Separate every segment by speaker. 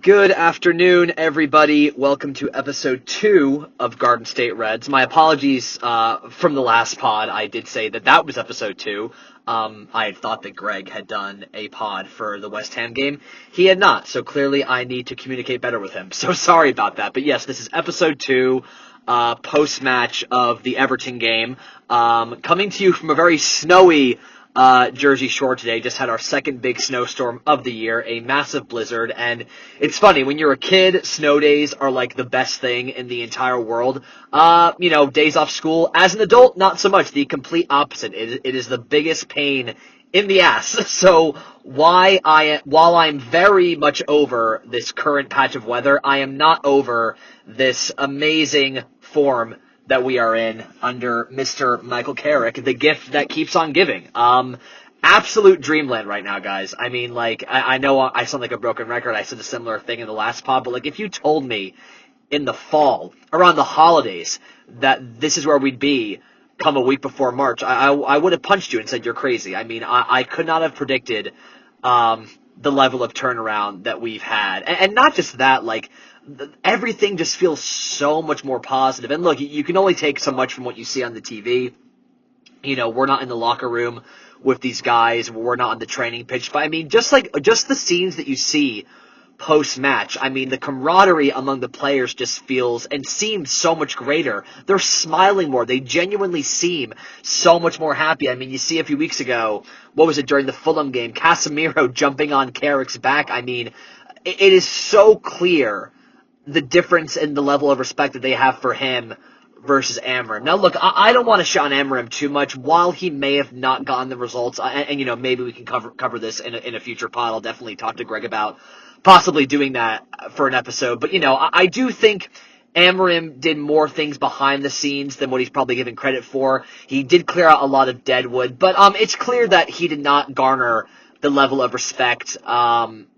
Speaker 1: Good afternoon, everybody. Welcome to episode 2 of Garden State Reds. My apologies from the last pod. I did say that was episode 2. I had thought that Greg had done a pod for the West Ham game. He had not, so clearly I need to communicate better with him. So sorry about that. But yes, this is episode 2, post-match of the Everton game. Coming to you from a very snowy Jersey Shore today. Just had our second big snowstorm of the year, a massive blizzard, and it's funny, when you're a kid, snow days are like the best thing in the entire world. Days off school. As an adult, not so much. The complete opposite. It is the biggest pain in the ass. So while I'm very much over this current patch of weather, I am not over this amazing form that we are in under Mr. Michael Carrick, the gift that keeps on giving. Absolute dreamland right now, guys. I mean, I know I sound like a broken record. I said a similar thing in the last pod, but if you told me in the fall, around the holidays, that this is where we'd be come a week before March, I would have punched you and said you're crazy. I mean, I could not have predicted the level of turnaround that we've had. And not just that, everything just feels so much more positive. And look, you can only take so much from what you see on the TV. We're not in the locker room with these guys. We're not on the training pitch. But I mean, just the scenes that you see post-match, I mean, the camaraderie among the players just feels and seems so much greater. They're smiling more. They genuinely seem so much more happy. I mean, you see a few weeks ago, what was it, during the Fulham game, Casemiro jumping on Carrick's back. I mean, it is so clear the difference in the level of respect that they have for him versus Amram. Now, look, I don't want to shit on Amram too much. While he may have not gotten the results, and maybe we can cover this in a future pod. I'll definitely talk to Greg about possibly doing that for an episode. But, I do think Amram did more things behind the scenes than what he's probably given credit for. He did clear out a lot of deadwood, but it's clear that he did not garner the level of respect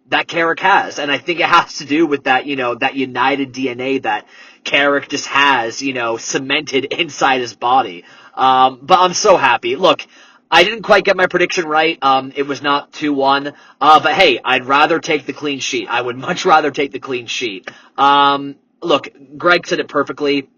Speaker 1: that Carrick has. And I think it has to do with that, that United DNA that Carrick just has, cemented inside his body. But I'm so happy. Look, I didn't quite get my prediction right. It was not 2-1. But hey, I'd rather take the clean sheet. I would much rather take the clean sheet. Look, Greg said it perfectly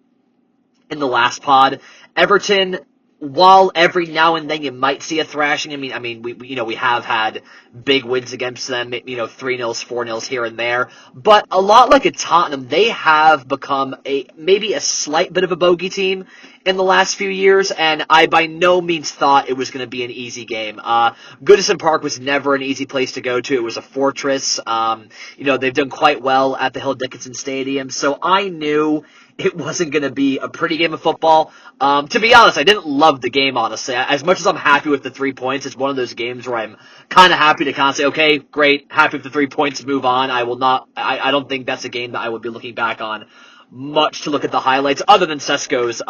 Speaker 1: in the last pod. Everton, while every now and then you might see a thrashing, I mean, we have had big wins against them, 3-0, 4-0 here and there, but a lot like a Tottenham, they have become maybe a slight bit of a bogey team in the last few years, and I by no means thought it was going to be an easy game. Goodison Park was never an easy place to go to. It was a fortress. They've done quite well at the Hill Dickinson Stadium, so I knew it wasn't going to be a pretty game of football. To be honest, I didn't love the game, honestly. As much as I'm happy with the 3 points, it's one of those games where I'm kind of happy to kind of say, okay, great, happy with the 3 points, move on. I don't think that's a game that I would be looking back on much to look at the highlights, other than Sesko's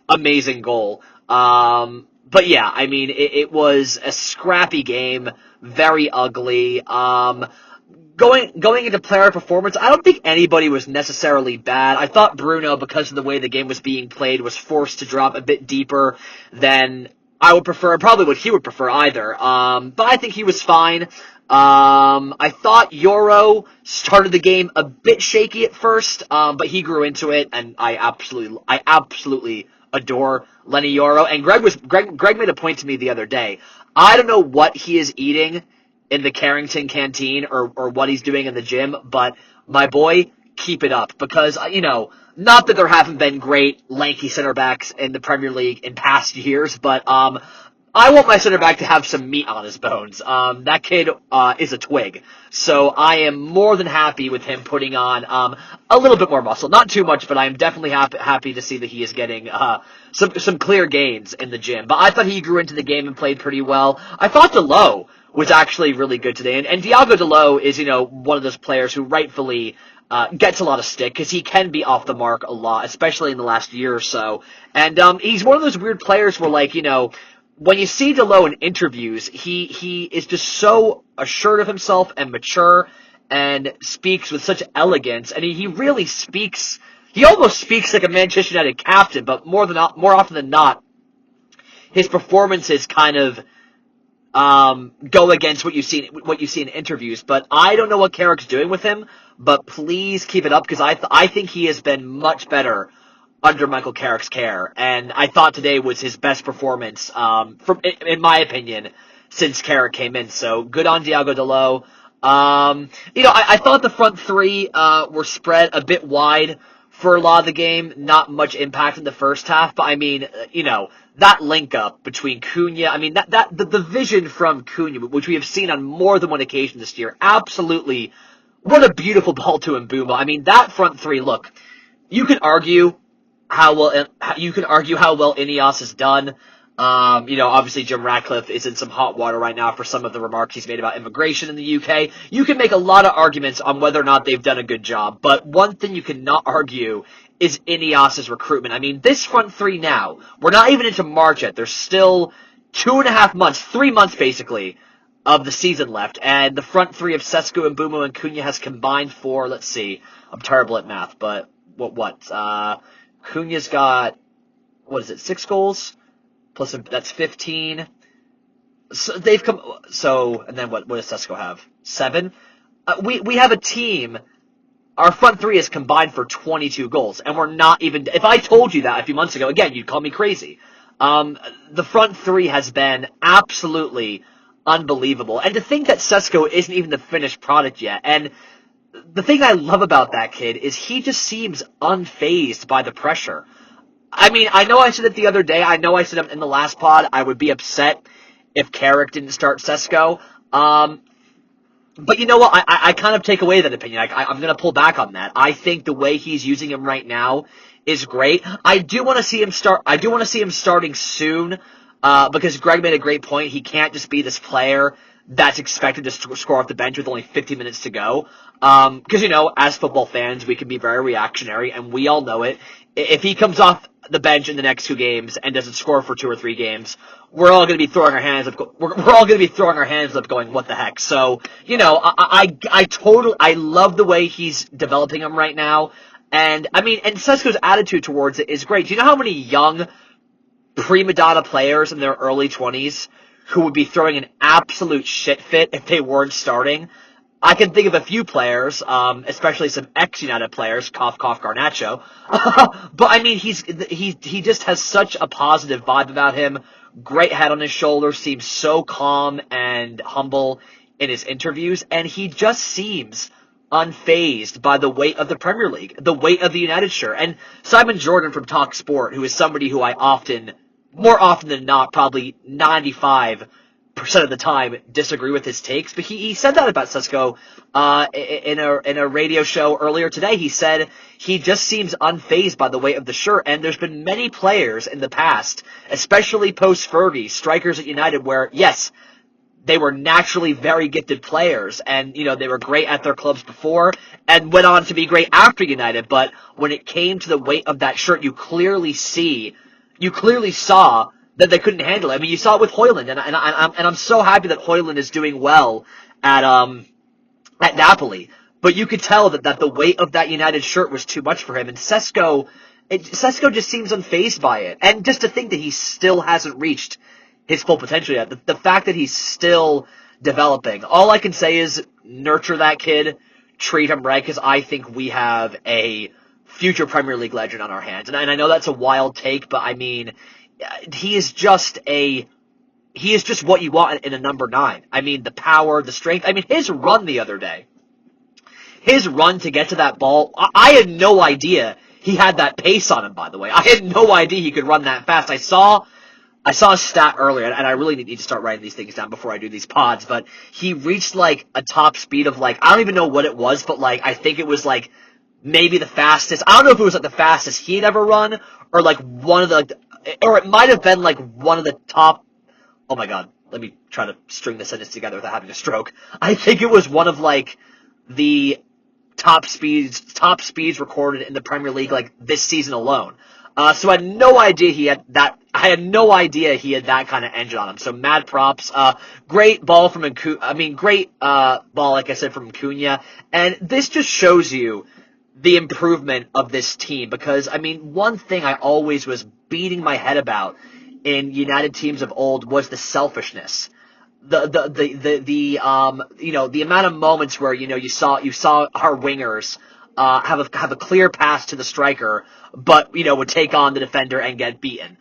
Speaker 1: amazing goal. But yeah, I mean, it was a scrappy game, very ugly. Going into player performance, I don't think anybody was necessarily bad. I thought Bruno, because of the way the game was being played, was forced to drop a bit deeper than I would prefer, probably what he would prefer either. But I think he was fine. I thought Euro started the game a bit shaky at first, but he grew into it, and I absolutely adore Lenny Euro. And Greg made a point to me the other day. I don't know what he is eating in the Carrington canteen or what he's doing in the gym, but my boy, keep it up, because, not that there haven't been great lanky center backs in the Premier League in past years, but I want my center back to have some meat on his bones. That kid is a twig, so I am more than happy with him putting on a little bit more muscle. Not too much, but I am definitely happy to see that he is getting some clear gains in the gym. But I thought he grew into the game and played pretty well. I thought Delo was actually really good today. And Diogo Delo is, one of those players who rightfully gets a lot of stick, because he can be off the mark a lot, especially in the last year or so. And he's one of those weird players where, when you see Delo in interviews, he is just so assured of himself and mature and speaks with such elegance. And he really speaks, he almost speaks like a Manchester United captain, but more often than not, his performances kind of go against what you see in interviews. But I don't know what Carrick's doing with him. But please keep it up, because I think he has been much better under Michael Carrick's care, and I thought today was his best performance, in my opinion, since Carrick came in. So good on Diogo Dalot. I thought the front three were spread a bit wide for a lot of the game. Not much impact in the first half, but I mean, that link up between Cunha, I mean, the vision from Cunha, which we have seen on more than one occasion this year, absolutely, what a beautiful ball to Mbeumo. I mean, that front three, look, you can argue how well Ineos has done. Obviously Jim Ratcliffe is in some hot water right now for some of the remarks he's made about immigration in the UK. You can make a lot of arguments on whether or not they've done a good job, but one thing you cannot argue is Ineos' recruitment. I mean, this front three now, we're not even into March yet. There's still 2.5 months, 3 months basically, of the season left, and the front three of Sesko, Mbeumo, and Cunha has combined for, let's see, I'm terrible at math, but Cunha's got, 6 goals? Plus, that's 15. So they've come, and then what does Sesko have? 7? We have a team, our front three is combined for 22 goals, and we're not even, if I told you that a few months ago, again, you'd call me crazy. The front three has been absolutely unbelievable. And to think that Sesko isn't even the finished product yet, and the thing I love about that kid is he just seems unfazed by the pressure. I mean, I know I said it the other day. I know I said it in the last pod. I would be upset if Carrick didn't start Sesko. But you know what? I kind of take away that opinion. I'm going to pull back on that. I think the way he's using him right now is great. I do want to see him start. I do want to see him starting soon, because Greg made a great point. He can't just be this player that's expected to score off the bench with only 50 minutes to go. Because, as football fans, we can be very reactionary, and we all know it. If he comes off the bench in the next 2 games and doesn't score for 2 or 3 games, we're all going to be throwing our hands up. We're all going to be throwing our hands up, going, "What the heck?" So, I love the way he's developing him right now, and Sesko's attitude towards it is great. Do you know how many young prima donna players in their early 20s who would be throwing an absolute shit fit if they weren't starting? I can think of a few players, especially some ex-United players, cough, cough, Garnacho. But I mean, he just has such a positive vibe about him. Great head on his shoulders, seems so calm and humble in his interviews, and he just seems unfazed by the weight of the Premier League, the weight of the United shirt. And Simon Jordan from Talk Sport, who is somebody who I more often than not, probably 95% of the time, disagree with his takes, but he said that about Sesko in a radio show earlier today. He said he just seems unfazed by the weight of the shirt, and there's been many players in the past, especially post-Fergie, strikers at United, where, yes, they were naturally very gifted players, and, they were great at their clubs before, and went on to be great after United, but when it came to the weight of that shirt, you clearly saw that they couldn't handle it. I mean, you saw it with Højlund, and I'm so happy that Højlund is doing well at Napoli. But you could tell that the weight of that United shirt was too much for him, and Sesko just seems unfazed by it. And just to think that he still hasn't reached his full potential yet, the fact that he's still developing. All I can say is nurture that kid, treat him right, because I think we have a future Premier League legend on our hands. And I know that's a wild take, but I mean, he is just what you want in a number 9. I mean, the power, the strength. I mean, his run the other day, his run to get to that ball, I had no idea he had that pace on him, by the way. I had no idea he could run that fast. I saw a stat earlier, and I really need to start writing these things down before I do these pods, but he reached, a top speed of, I don't even know what it was, but, I think it was, maybe the fastest. I don't know if it was, the fastest he'd ever run, or, one of the, or it might have been, one of the top, oh my god, let me try to string the sentence together without having a stroke. I think it was one of, the top speeds recorded in the Premier League, this season alone. So I had no idea he had that kind of engine on him. So mad props. Great ball from great ball, like I said, from Cunha. And this just shows you the improvement of this team, because, one thing I always was beating my head about in United teams of old was the selfishness. the amount of moments where you saw our wingers have a clear pass to the striker, but would take on the defender and get beaten.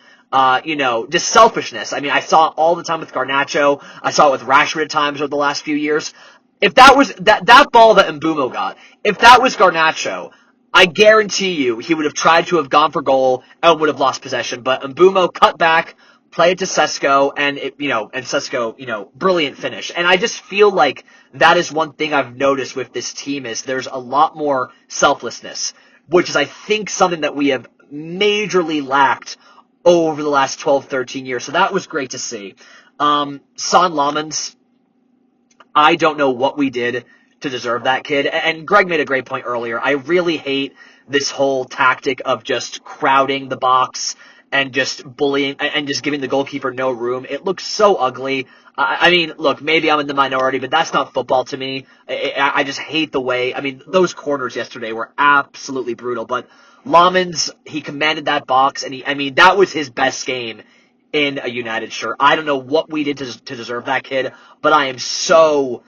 Speaker 1: Just selfishness. I mean, I saw it all the time with Garnacho. I saw it with Rashford at times over the last few years. If that was that ball that Mbeumo got, if that was Garnacho, I guarantee you he would have tried to have gone for goal and would have lost possession. But Mbeumo cut back, play it to Sesko, and Sesko, brilliant finish. And I just feel like that is one thing I've noticed with this team is there's a lot more selflessness, which is, I think, something that we have majorly lacked over the last 12, 13 years. So that was great to see. Son Lamans, I don't know what we did to deserve that kid. And Greg made a great point earlier. I really hate this whole tactic of just crowding the box and just bullying and just giving the goalkeeper no room. It looks so ugly. I mean, look, maybe I'm in the minority, but that's not football to me. I just hate the way. I mean, those corners yesterday were absolutely brutal. But Lamans, he commanded that box, and that was his best game in a United shirt. I don't know what we did to deserve that kid, but I am so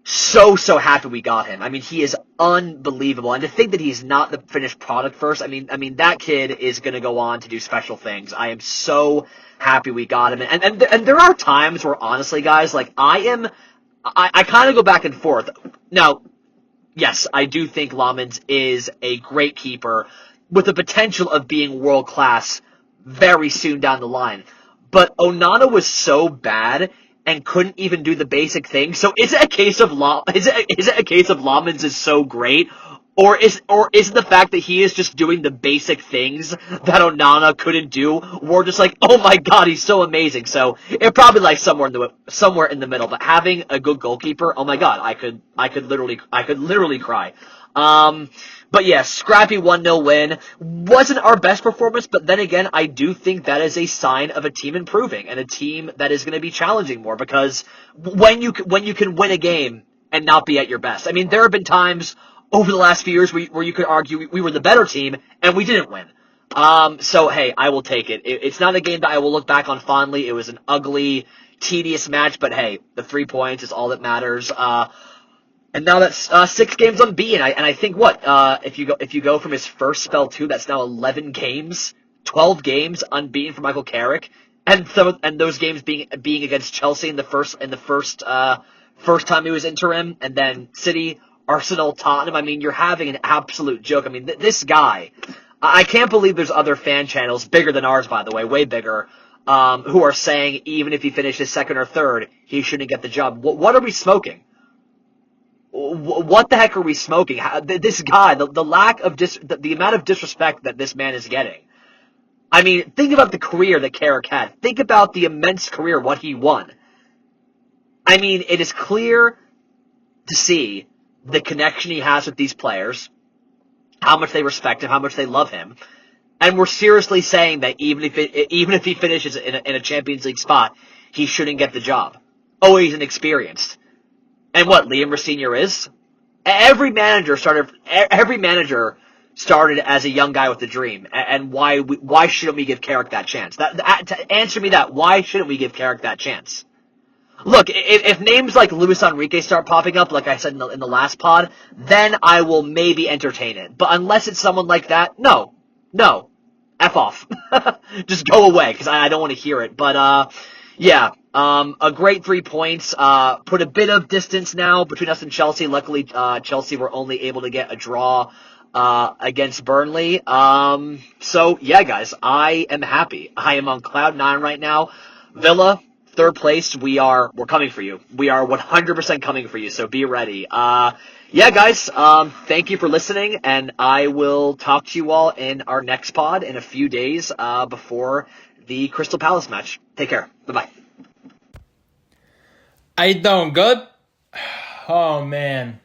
Speaker 1: happy we got him. I mean, he is unbelievable. And to think that he's not the finished product first, I mean that kid is going to go on to do special things. I am so happy we got him. And there are times where, honestly, guys, like I kind of go back and forth. Now, yes, I do think Lamans is a great keeper with the potential of being world-class very soon down the line. But Onana was so bad and couldn't even do the basic things. So is it a case of Lamans is so great, or is it the fact that he is just doing the basic things that Onana couldn't do? We're just like, oh my god, he's so amazing. So it probably lies somewhere in the middle. But having a good goalkeeper, oh my god, I could literally cry. But yeah, scrappy 1-0 win. Wasn't our best performance, but then again, I do think that is a sign of a team improving and a team that is going to be challenging more, because when you can win a game and not be at your best. I mean, there have been times over the last few years where you could argue we were the better team and we didn't win. So hey, I will take it. It's not a game that I will look back on fondly. It was an ugly, tedious match, but hey, the 3 points is all that matters. And now that's 6 games unbeaten. And I think if you go from his first spell too, that's now 11 games, 12 games unbeaten for Michael Carrick, and those games being against Chelsea in the first time he was interim, and then City, Arsenal, Tottenham. I mean, you're having an absolute joke. I mean, this guy, I can't believe there's other fan channels bigger than ours, by the way, way bigger, who are saying even if he finishes second or third, he shouldn't get the job. What are we smoking? What the heck are we smoking? This guy, the lack of the amount of disrespect that this man is getting. I mean, think about the career that Carrick had. Think about the immense career, what he won. I mean, it is clear to see the connection he has with these players, how much they respect him, how much they love him, and we're seriously saying that even if he finishes in a Champions League spot, he shouldn't get the job. Oh, he's inexperienced. And what Liam Rosenior is? Every manager started as a young guy with a dream. And why shouldn't we give Carrick that chance? To answer me that, why shouldn't we give Carrick that chance? Look, if names like Luis Enrique start popping up, like I said in the last pod, then I will maybe entertain it. But unless it's someone like that, no, F off. Just go away, because I don't want to hear it. But yeah. A great 3 points, put a bit of distance now between us and Chelsea. Luckily, Chelsea were only able to get a draw, against Burnley. So yeah, guys, I am happy. I am on cloud 9 right now. Villa, 3rd place. We're coming for you. We are 100% coming for you. So be ready. Yeah, guys, thank you for listening, and I will talk to you all in our next pod in a few days, before the Crystal Palace match. Take care. Bye-bye.
Speaker 2: How you doing? Good? Oh, man.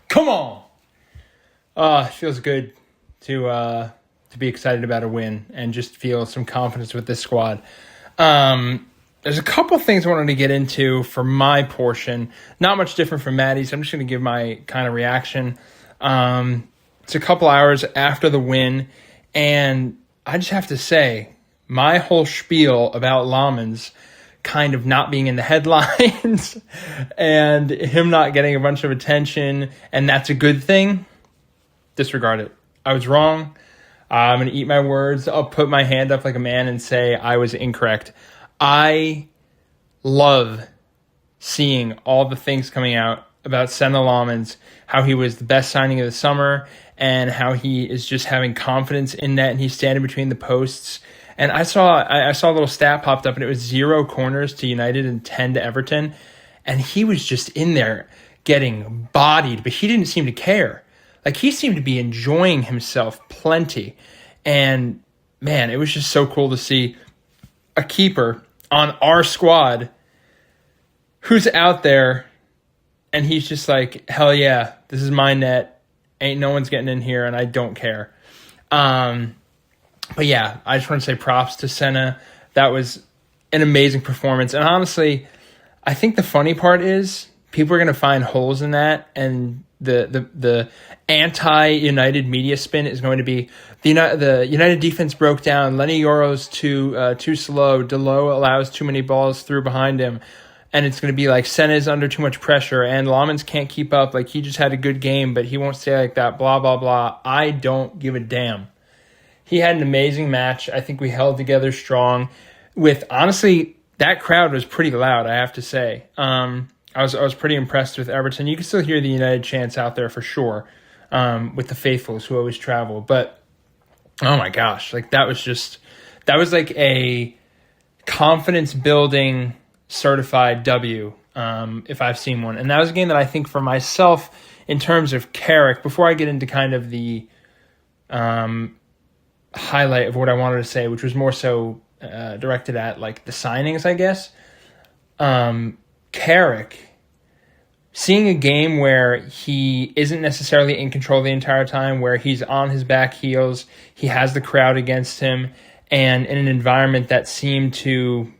Speaker 2: Come on. It feels good to be excited about a win and just feel some confidence with this squad. There's a couple things I wanted to get into for my portion. Not much different from Maddie's. I'm just going to give my kind of reaction. It's a couple hours after the win, and I just have to say, my whole spiel about Lammens kind of not being in the headlines and him not getting a bunch of attention, and that's a good thing, disregard it. I was wrong. I'm going to eat my words. I'll put my hand up like a man and say I was incorrect. I love seeing all the things coming out about Senna Lammens, how he was the best signing of the summer, and how he is just having confidence in net, and he's standing between the posts. And I saw a little stat popped up, and it was 0 corners to United and 10 to Everton, and he was just in there getting bodied, but he didn't seem to care. Like, he seemed to be enjoying himself plenty. And, man, it was just so cool to see a keeper on our squad who's out there, and he's just like, hell yeah, this is my net. Ain't no one's getting in here, and I don't care. But yeah, I just want to say props to Senna. That was an amazing performance. And honestly, I think the funny part is people are going to find holes in that, and the anti-United media spin is going to be the United defense broke down. Lenny Yoro's too slow. Delo allows too many balls through behind him. And it's going to be like Senna's under too much pressure and Lammens can't keep up. Like, he just had a good game, but he won't stay like that, blah, blah, blah. I don't give a damn. He had an amazing match. I think we held together strong. With, honestly, that crowd was pretty loud, I have to say. I was pretty impressed with Everton. You can still hear the United chants out there for sure, with the faithfuls who always travel. But, oh my gosh, like that was like a confidence-building certified W, if I've seen one. And that was a game that I think for myself, in terms of Carrick, before I get into kind of the highlight of what I wanted to say, which was more so directed at like the signings, I guess. Carrick, seeing a game where he isn't necessarily in control the entire time, where he's on his back heels, he has the crowd against him, and in an environment that seemed to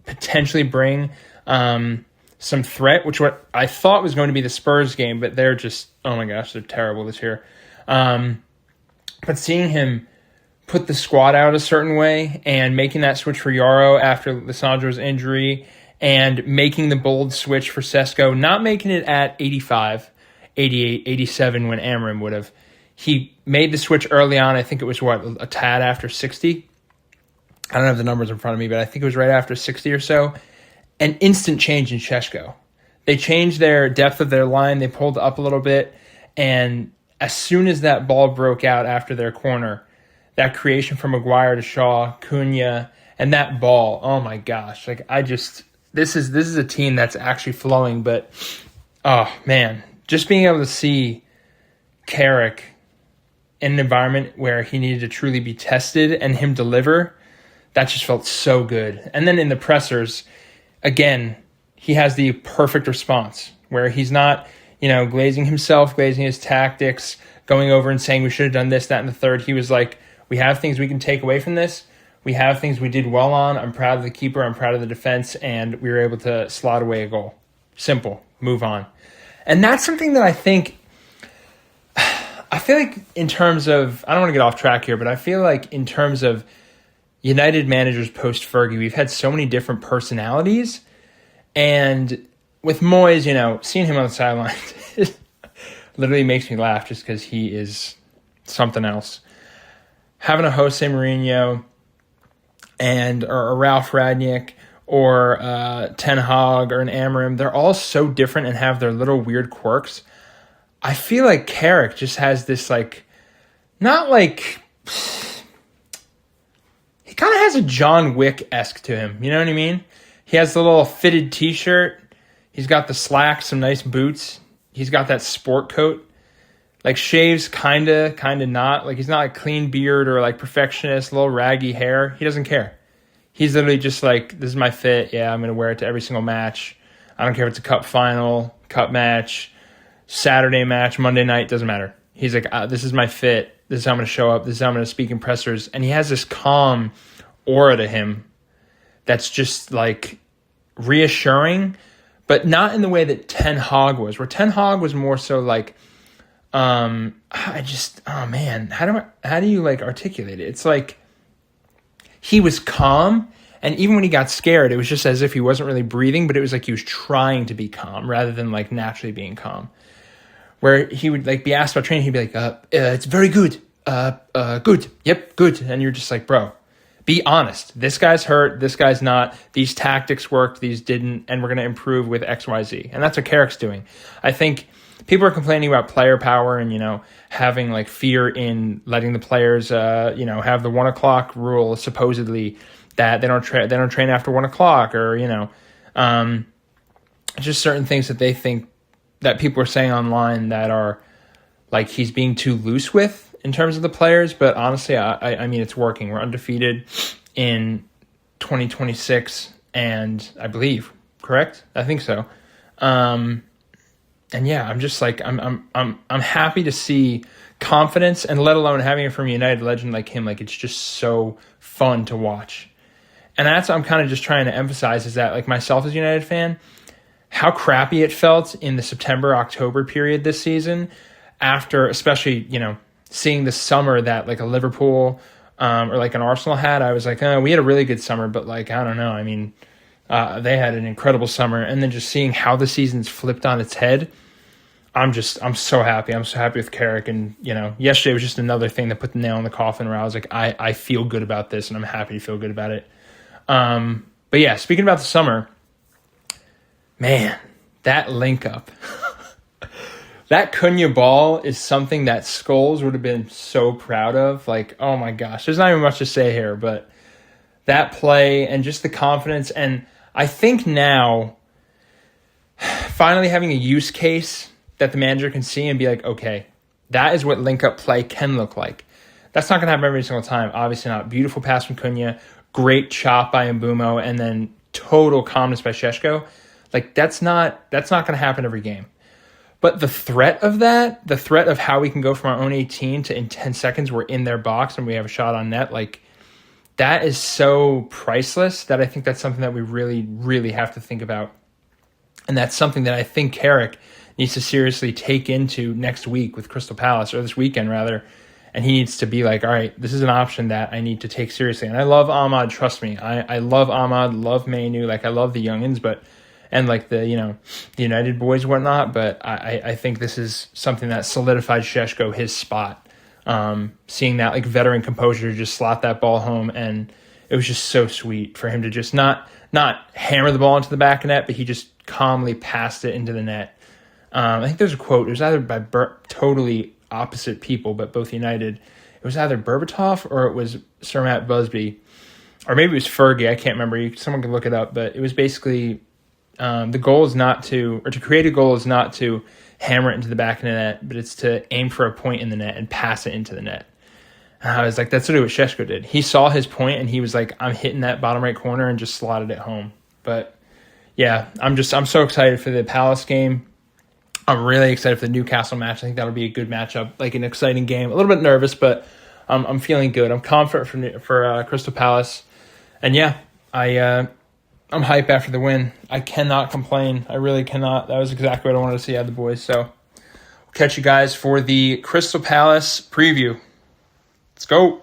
Speaker 2: potentially bring some threat, which what I thought was going to be the Spurs game, but they're just, oh my gosh, they're terrible this year. But seeing him put the squad out a certain way and making that switch for Yaro after Lissandro's injury and making the bold switch for Sesko, not making it at 85, 88, 87 when Amram would have. He made the switch early on. I think it was, a tad after 60? I don't have the numbers in front of me, but I think it was right after 60 or so. An instant change in Šeško. They changed their depth of their line. They pulled up a little bit. And as soon as that ball broke out after their corner, that creation from Maguire to Shaw, Cunha, and that ball, oh my gosh. Like, this is a team that's actually flowing. But, oh man, just being able to see Carrick in an environment where he needed to truly be tested and him deliver, that just felt so good. And then in the pressers, again, he has the perfect response where he's not, glazing himself, glazing his tactics, going over and saying we should have done this, that, and the third. He was like, we have things we can take away from this. We have things we did well on. I'm proud of the keeper. I'm proud of the defense. And we were able to slot away a goal. Simple. Move on. And that's something that I feel like in terms of, I don't want to get off track here, but I feel like in terms of United managers post-Fergie, we've had so many different personalities. And with Moyes, seeing him on the sidelines literally makes me laugh just because he is something else. Having a Jose Mourinho or a Ralph Rangnick or Ten Hag or an Amram, they're all so different and have their little weird quirks. I feel like Carrick just has this, not like... He kind of has a John Wick-esque to him. You know what I mean? He has the little fitted T-shirt. He's got the slacks, some nice boots. He's got that sport coat. Shaves kind of not. He's not a clean beard or perfectionist, little raggy hair. He doesn't care. He's literally just this is my fit. Yeah, I'm going to wear it to every single match. I don't care if it's a cup final, cup match, Saturday match, Monday night, doesn't matter. He's like, this is my fit. This is how I'm going to show up. This is how I'm going to speak in pressers. And he has this calm aura to him that's just reassuring, but not in the way that Ten Hag was, where Ten Hag was more so oh man, how do you articulate it? It's he was calm. And even when he got scared, it was just as if he wasn't really breathing, but it was like he was trying to be calm rather than like naturally being calm. Where he would like be asked about training, he'd be like, it's very good. Good. Yep, good. And you're just like, bro, be honest. This guy's hurt. This guy's not. These tactics worked. These didn't. And we're going to improve with X, Y, Z. And that's what Carrick's doing. I think people are complaining about player power and, having like fear in letting the players, have the 1 o'clock rule supposedly that they don't train after 1 o'clock or, just certain things that they think that people are saying online that are like he's being too loose with in terms of the players. But honestly, I mean, it's working. We're undefeated in 2026 and I believe, correct? I think so. And yeah, I'm just like, I'm happy to see confidence and let alone having it from a United legend like him. Like, it's just so fun to watch. And that's what I'm kind of just trying to emphasize is that like myself as a United fan, how crappy it felt in the September-October period this season after, especially, seeing the summer that like a Liverpool or like an Arsenal had. I was like, we had a really good summer, but like, I don't know. I mean, they had an incredible summer. And then just seeing how the season's flipped on its head, I'm so happy. I'm so happy with Carrick. And, yesterday was just another thing that put the nail in the coffin where I was like, I feel good about this and I'm happy to feel good about it. But yeah, speaking about the summer, man, that link up, that Cunha ball is something that Scholes would have been so proud of. Like, oh my gosh, there's not even much to say here, but that play and just the confidence. And I think now finally having a use case that the manager can see and be like, okay, that is what link up play can look like. That's not going to happen every single time. Obviously not. Beautiful pass from Cunha, great chop by Mbumo, and then total calmness by Šeško. Like, that's not going to happen every game. But the threat of that, the threat of how we can go from our own 18 to in 10 seconds we're in their box and we have a shot on net, like, that is so priceless that I think that's something that we really, really have to think about. And that's something that I think Carrick needs to seriously take into next week with Crystal Palace, or this weekend rather. And he needs to be like, all right, this is an option that I need to take seriously. And I love Ahmad, trust me. I love Ahmad, love Mainu, like I love the youngins, and like the the United boys and whatnot. But I think this is something that solidified Šeško his spot. Seeing that like veteran composure just slot that ball home, and it was just so sweet for him to just not hammer the ball into the back of net, but he just calmly passed it into the net. I think there's a quote. It was either by totally opposite people, but both United. It was either Berbatov or it was Sir Matt Busby, or maybe it was Fergie. I can't remember. Someone can look it up. But it was basically the goal is not to create a goal is not to hammer it into the back of the net, but it's to aim for a point in the net and pass it into the net. And I was like, that's literally what Šeško did. He saw his point and he was like, I'm hitting that bottom right corner, and just slotted it home. But yeah, I'm so excited for the Palace game. I'm really excited for the Newcastle match. I think that'll be a good matchup, like an exciting game. A little bit nervous, but I'm feeling good. I'm confident for Crystal Palace. And yeah, I'm hype after the win. I cannot complain. I really cannot. That was exactly what I wanted to see out of the boys. So we'll catch you guys for the Crystal Palace preview. Let's go.